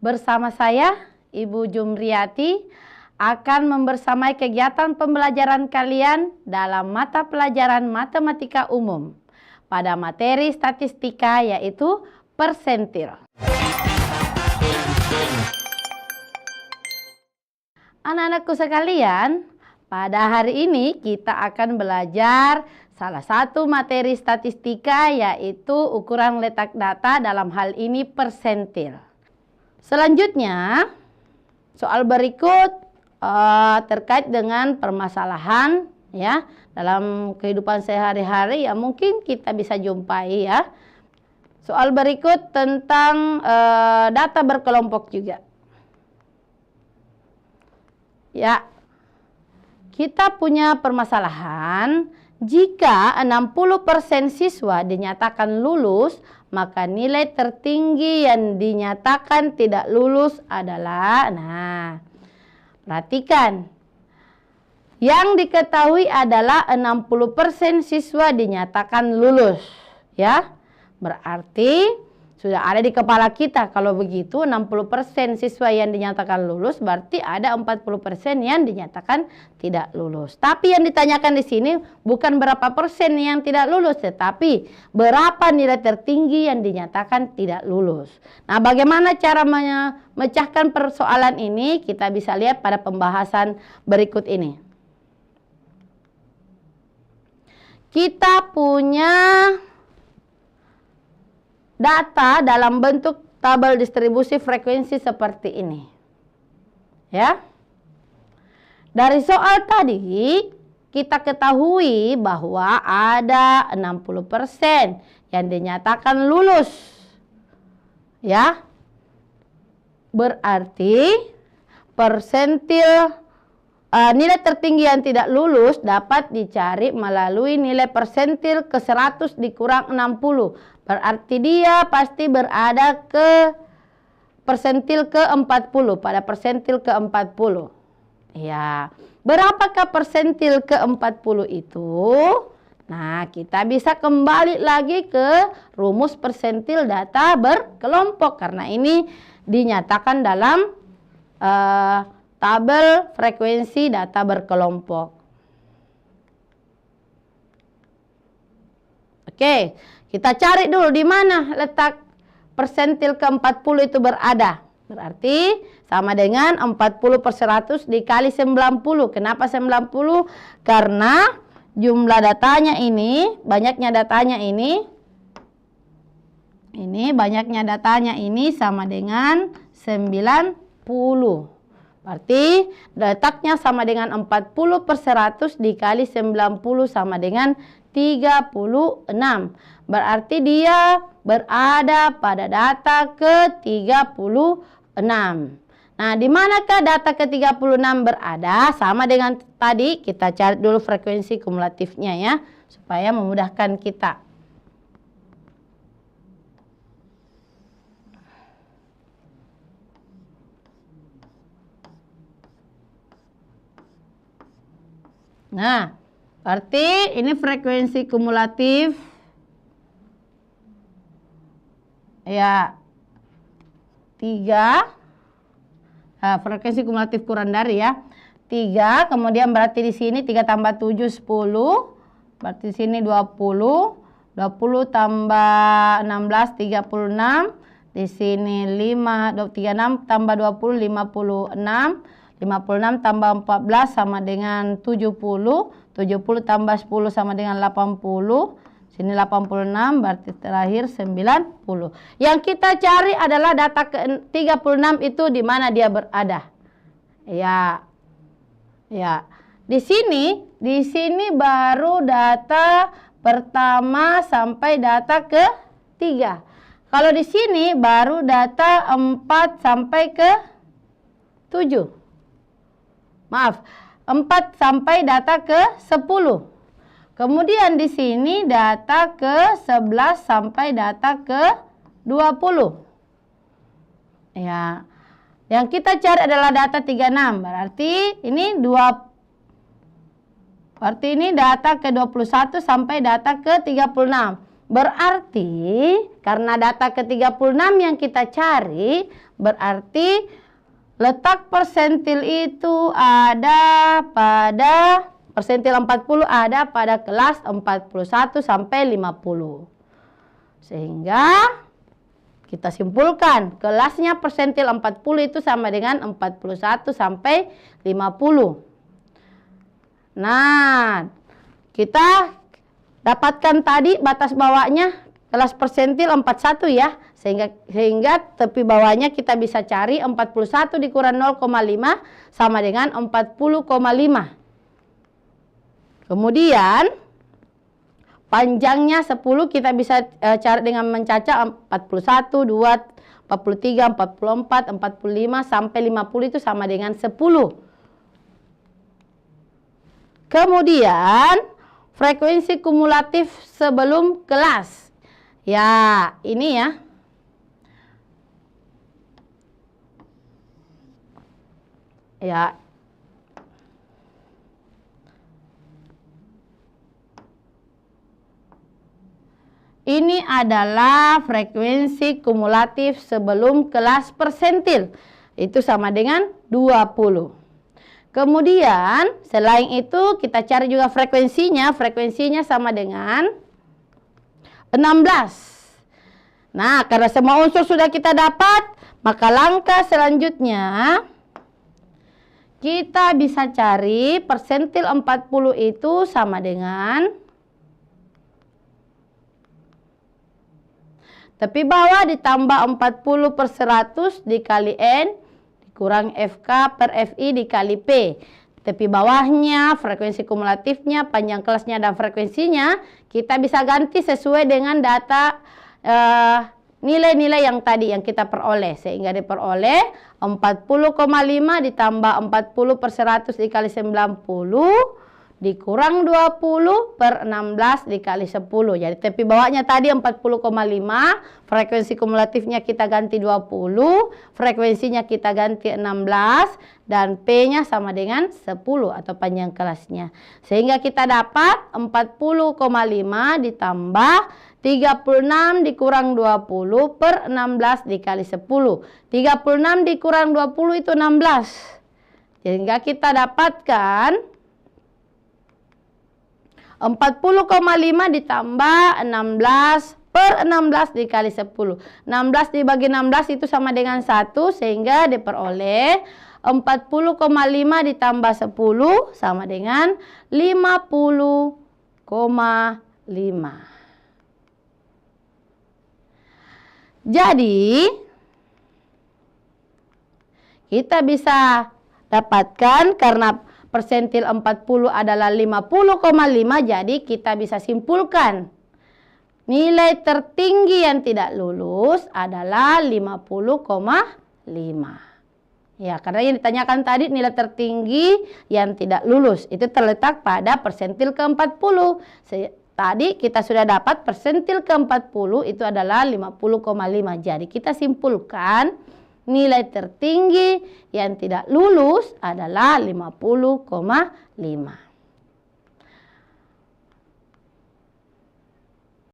Bersama saya, Ibu Jumriyati, akan membersamai kegiatan pembelajaran kalian dalam mata pelajaran matematika umum pada materi statistika, yaitu persentil. Anak-anakku sekalian, pada hari ini kita akan belajar salah satu materi statistika, yaitu ukuran letak data, dalam hal ini persentil. Selanjutnya, soal berikut terkait dengan permasalahan ya dalam kehidupan sehari-hari yang mungkin kita bisa jumpai ya. Soal berikut tentang data berkelompok juga. Ya, kita punya permasalahan jika 60% siswa dinyatakan lulus, maka nilai tertinggi yang dinyatakan tidak lulus adalah, perhatikan, yang diketahui adalah 60% siswa dinyatakan lulus, ya. Berarti sudah ada di kepala kita, kalau begitu 60% siswa yang dinyatakan lulus, berarti ada 40% yang dinyatakan tidak lulus. Tapi yang ditanyakan di sini bukan berapa persen yang tidak lulus, tetapi berapa nilai tertinggi yang dinyatakan tidak lulus. Nah, bagaimana cara memecahkan persoalan ini? Kita bisa lihat pada pembahasan berikut ini. Kita punya data dalam bentuk tabel distribusi frekuensi seperti ini. Ya. Dari soal tadi kita ketahui bahwa ada 60% yang dinyatakan lulus. Ya. Berarti persentil nilai tertinggi yang tidak lulus dapat dicari melalui nilai persentil ke 100 dikurang 60. Berarti dia pasti berada ke persentil ke-40, pada persentil ke-40. Ya, berapakah persentil ke-40 itu? Nah, kita bisa kembali lagi ke rumus persentil data berkelompok, karena ini dinyatakan dalam tabel frekuensi data berkelompok. Oke, kita cari dulu di mana letak persentil ke-40 itu berada. Berarti sama dengan 40/100 dikali 90. Kenapa 90? Karena jumlah datanya ini, banyaknya datanya ini banyaknya datanya ini sama dengan 90. Berarti letaknya sama dengan 40/100 dikali 90 sama dengan 36. Berarti dia berada pada data ke-36. Nah, di manakah data ke-36 berada? Sama dengan tadi, kita cari dulu frekuensi kumulatifnya ya, supaya memudahkan kita. Nah, berarti ini frekuensi kumulatif ya 3. Nah, frekuensi kumulatif kurang dari ya 3, kemudian berarti di sini 3 tambah 7 10, berarti di sini 20 tambah 16 36, di sini 36 tambah 20 56 tambah 14 sama dengan 70 tambah 10 sama dengan 80, sini 86, berarti terakhir 90. Yang kita cari adalah data ke-36 itu di mana dia berada. Ya. Di sini baru data pertama sampai data ke-3. Kalau di sini baru data 4 sampai ke-7. Maaf, 4 sampai data ke-10. Kemudian di sini data ke-11 sampai data ke-20. Ya. Yang kita cari adalah data 36. Berarti ini Berarti ini data ke-21 sampai data ke-36. Berarti karena data ke-36 yang kita cari, berarti letak persentil itu ada pada persentil 40 ada pada kelas 41 sampai 50. Sehingga kita simpulkan kelasnya persentil 40 itu sama dengan 41 sampai 50. Nah, kita dapatkan tadi batas bawahnya kelas persentil 41 ya. Sehingga tepi bawahnya kita bisa cari 41 dikurang 0,5 sama dengan 40,5. Kemudian panjangnya 10 kita bisa cari dengan mencacak 41, 2, 43, 44, 45 sampai 50 itu sama dengan 10. Kemudian frekuensi kumulatif sebelum kelas. Ya, ini ya. Ya. Ini adalah frekuensi kumulatif sebelum kelas persentil. Itu sama dengan 20. Kemudian selain itu kita cari juga frekuensinya. Frekuensinya sama dengan 16. Nah, karena semua unsur sudah kita dapat, maka langkah selanjutnya kita bisa cari persentil 40 itu sama dengan tepi bawah ditambah 40 per 100 dikali N dikurang FK per FI dikali P. Tepi bawahnya, frekuensi kumulatifnya, panjang kelasnya, dan frekuensinya kita bisa ganti sesuai dengan data nilai-nilai yang tadi yang kita peroleh. Sehingga diperoleh 40,5 ditambah 40 per 100 dikali 90 dikurang 20 per 16 dikali 10. Jadi tepi bawahnya tadi 40,5, frekuensi kumulatifnya kita ganti 20, frekuensinya kita ganti 16, dan P-nya sama dengan 10 atau panjang kelasnya. Sehingga kita dapat 40,5 ditambah 36 dikurang 20 per 16 dikali 10. 36 dikurang 20 itu 16. Sehingga kita dapatkan 40,5 ditambah 16 per 16 dikali 10. 16 dibagi 16 itu sama dengan 1, sehingga diperoleh 40,5 ditambah 10 sama dengan 50,5. Jadi kita bisa dapatkan karena persentil 40 adalah 50,5, jadi kita bisa simpulkan nilai tertinggi yang tidak lulus adalah 50,5. Ya, karena yang ditanyakan tadi nilai tertinggi yang tidak lulus itu terletak pada persentil ke-40. Tadi kita sudah dapat persentil ke-40 itu adalah 50,5. Jadi kita simpulkan nilai tertinggi yang tidak lulus adalah 50,5.